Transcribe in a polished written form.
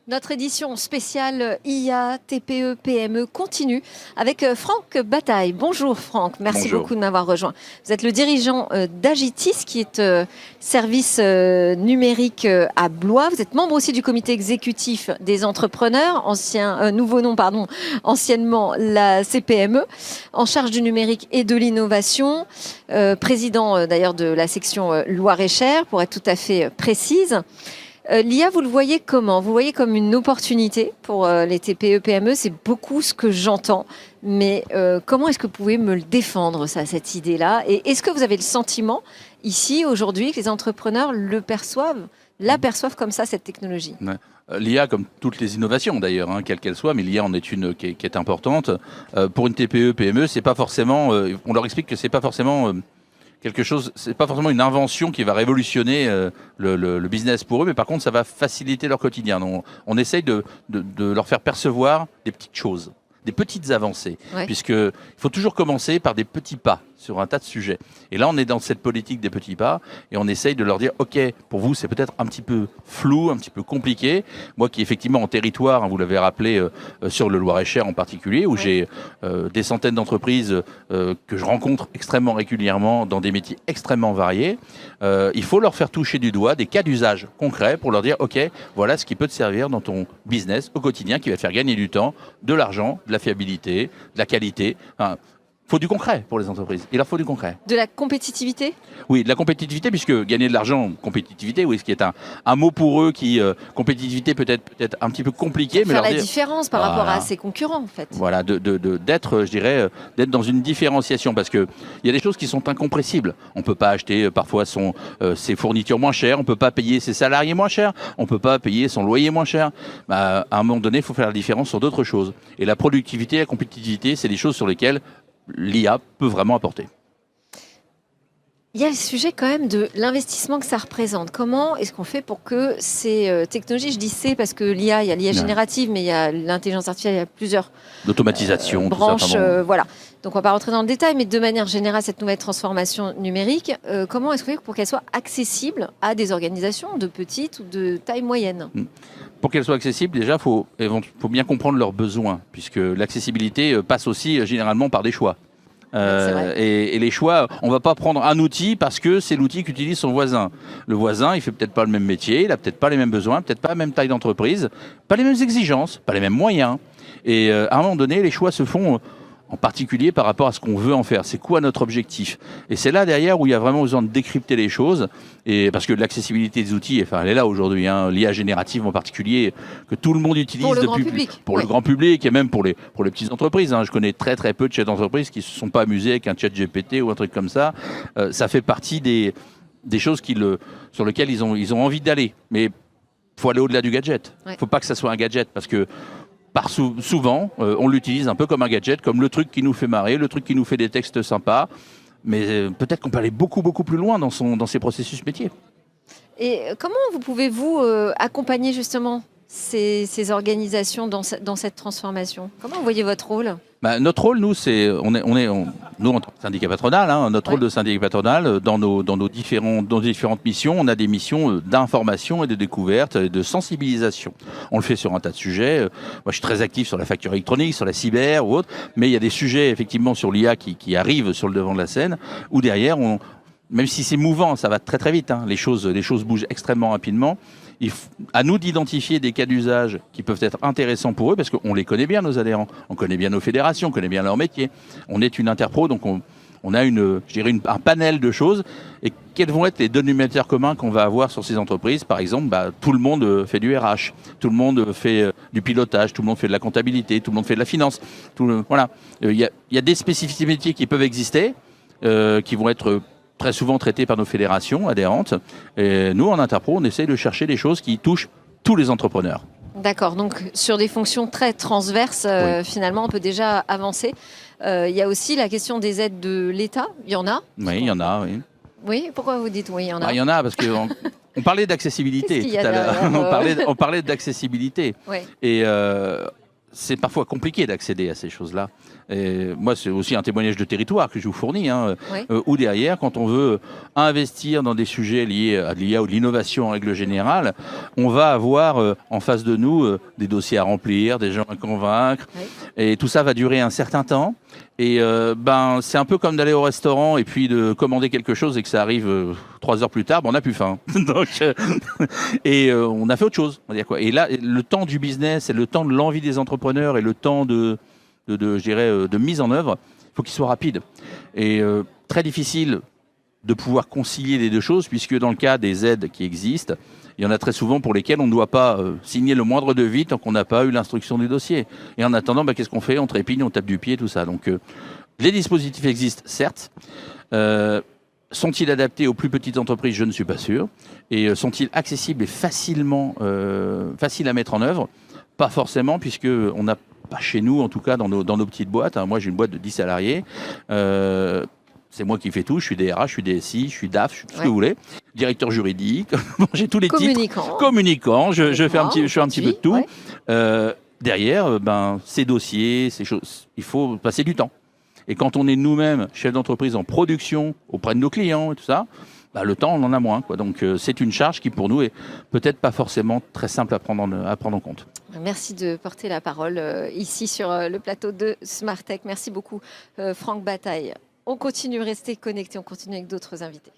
Notre édition spéciale IA, TPE, PME continue avec Franck Bataille. Bonjour Franck, merci beaucoup de m'avoir rejoint. Vous êtes le dirigeant d'Agitis, qui est service numérique à Blois. Vous êtes membre aussi du comité exécutif des entrepreneurs, anciennement la CPME, en charge du numérique et de l'innovation, président d'ailleurs de la section Loir-et-Cher, pour être tout à fait précise. L'IA, vous le voyez comment? Vous le voyez comme une opportunité pour les TPE, PME, c'est beaucoup ce que j'entends. Mais comment est-ce que vous pouvez me le défendre, ça, cette idée-là? Et est-ce que vous avez le sentiment, ici, aujourd'hui, que les entrepreneurs l'aperçoivent comme ça, cette technologie? Ouais. L'IA, comme toutes les innovations d'ailleurs, quelle qu'elle soit, mais l'IA en est une qui est importante. Pour une TPE, PME, c'est pas forcément. On leur explique que c'est pas forcément. Quelque chose, c'est pas forcément une invention qui va révolutionner le business pour eux, mais par contre, ça va faciliter leur quotidien. Donc, on essaye de leur faire percevoir des petites choses, des petites avancées, puisqu'il faut toujours commencer par des petits pas sur un tas de sujets. Et là, on est dans cette politique des petits pas et on essaye de leur dire, OK, pour vous, c'est peut-être un petit peu flou, un petit peu compliqué. Moi qui, effectivement, en territoire, vous l'avez rappelé, sur le Loir-et-Cher en particulier, où j'ai des centaines d'entreprises que je rencontre extrêmement régulièrement dans des métiers extrêmement variés, il faut leur faire toucher du doigt des cas d'usage concrets pour leur dire, OK, voilà ce qui peut te servir dans ton business au quotidien, qui va te faire gagner du temps, de l'argent, de la fiabilité, de la qualité. Il faut du concret pour les entreprises. Il leur faut du concret. De la compétitivité? Oui, de la compétitivité, puisque gagner de l'argent, compétitivité, oui, ce qui est un mot pour eux qui, compétitivité peut-être un petit peu compliqué. Faire la différence par rapport à ses concurrents, en fait. Voilà, d'être, je dirais, d'être dans une différenciation, parce qu'il y a des choses qui sont incompressibles. On ne peut pas acheter parfois ses fournitures moins chères, on ne peut pas payer ses salariés moins chers, on ne peut pas payer son loyer moins cher. À un moment donné, il faut faire la différence sur d'autres choses. Et la productivité, la compétitivité, c'est des choses sur lesquelles l'IA peut vraiment apporter. Il y a le sujet quand même de l'investissement que ça représente. Comment est-ce qu'on fait pour que ces technologies, je dis c'est parce que l'IA, il y a l'IA générative, mais il y a l'intelligence artificielle, il y a plusieurs l'automatisation, branches. Voilà. Donc on ne va pas rentrer dans le détail, mais de manière générale, cette nouvelle transformation numérique, comment est-ce qu'on fait pour qu'elle soit accessible à des organisations de petite ou de taille moyenne? Pour qu'elle soit accessible, déjà, faut bien comprendre leurs besoins, puisque l'accessibilité passe aussi généralement par des choix. Et les choix, on va pas prendre un outil parce que c'est l'outil qu'utilise son voisin. Le voisin, il fait peut-être pas le même métier, il a peut-être pas les mêmes besoins, peut-être pas la même taille d'entreprise, pas les mêmes exigences, pas les mêmes moyens. Et à un moment donné, les choix se font en particulier par rapport à ce qu'on veut en faire. C'est quoi notre objectif? Et c'est là derrière où il y a vraiment besoin de décrypter les choses. Et parce que l'accessibilité des outils, elle est là aujourd'hui. L'IA générative en particulier, que tout le monde utilise pour le grand public. Pour le grand public et même pour les petites entreprises. Je connais très très peu de chefs d'entreprise qui se sont pas amusés avec un chat GPT ou un truc comme ça. Ça fait partie des choses sur lesquelles ils ont envie d'aller. Mais faut aller au-delà du gadget. Faut pas que ça soit un gadget, parce que souvent, on l'utilise un peu comme un gadget, comme le truc qui nous fait marrer, le truc qui nous fait des textes sympas. Mais peut-être qu'on peut aller beaucoup, beaucoup plus loin dans ses processus métiers. Et comment pouvez-vous accompagner justement ces organisations dans cette transformation? Comment vous voyez votre rôle? Notre rôle, nous, nous, en tant que syndicat patronal, notre rôle de syndicat patronal, dans nos différentes missions, on a des missions d'information et de découverte et de sensibilisation. On le fait sur un tas de sujets. Moi, je suis très actif sur la facture électronique, sur la cyber ou autre, mais il y a des sujets, effectivement, sur l'IA qui arrivent sur le devant de la scène, où derrière, même si c'est mouvant, ça va très très vite, les choses bougent extrêmement rapidement. À nous d'identifier des cas d'usage qui peuvent être intéressants pour eux, parce qu'on les connaît bien, nos adhérents, on connaît bien nos fédérations, on connaît bien leur métier. On est une interpro, donc on a un panel de choses. Et quels vont être les dénominateurs communs qu'on va avoir sur ces entreprises? Par exemple, tout le monde fait du RH, tout le monde fait du pilotage, tout le monde fait de la comptabilité, tout le monde fait de la finance. Voilà. Il y a des spécificités métiers qui peuvent exister, qui vont être très souvent traités par nos fédérations adhérentes. Et nous, en Interpro, on essaie de chercher des choses qui touchent tous les entrepreneurs. D'accord, donc sur des fonctions très transverses, finalement, on peut déjà avancer. Il y a aussi la question des aides de l'État, il y en a? Oui, il y en a, oui. Oui, pourquoi vous dites oui, il y en a? Il y en a parce qu'on parlait d'accessibilité tout à l'heure. On parlait d'accessibilité. Ouais. Et c'est parfois compliqué d'accéder à ces choses-là. Et moi, c'est aussi un témoignage de territoire que je vous fournis, hein, Oui. où derrière, quand on veut investir dans des sujets liés à l'IA ou de l'innovation en règle générale, on va avoir en face de nous des dossiers à remplir, des gens à convaincre, Oui. et tout ça va durer un certain temps. Et c'est un peu comme d'aller au restaurant et puis de commander quelque chose et que ça arrive 3 heures plus tard, on n'a plus faim. Donc, on a fait autre chose. On va dire quoi. Et là, le temps du business et le temps de l'envie des entrepreneurs et le temps de mise en œuvre, il faut qu'il soit rapide. Et très difficile de pouvoir concilier les deux choses, puisque dans le cas des aides qui existent, il y en a très souvent pour lesquelles on ne doit pas signer le moindre devis tant qu'on n'a pas eu l'instruction du dossier. Et en attendant, qu'est-ce qu'on fait? On trépigne, on tape du pied, tout ça. Donc, les dispositifs existent, certes. Sont-ils adaptés aux plus petites entreprises? Je ne suis pas sûr. Et sont-ils accessibles et faciles à mettre en œuvre? Pas forcément, puisqu'on n'a pas chez nous, en tout cas dans nos petites boîtes. Hein. Moi, j'ai une boîte de 10 salariés. C'est moi qui fais tout. Je suis DRH, je suis DSI, je suis DAF, je suis tout ce que vous voulez. Directeur juridique. J'ai tous les titres. Communicant. Je fais un petit peu de tout. Ouais. Derrière, ces dossiers, ces choses, il faut passer du temps. Et quand on est nous-mêmes chef d'entreprise en production auprès de nos clients et tout ça, le temps, on en a moins, quoi. Donc, c'est une charge qui, pour nous, est peut-être pas forcément très simple à prendre en compte. Merci de porter la parole ici sur le plateau de Smartech. Merci beaucoup, Franck Bataille. On continue, restez connectés, on continue avec d'autres invités.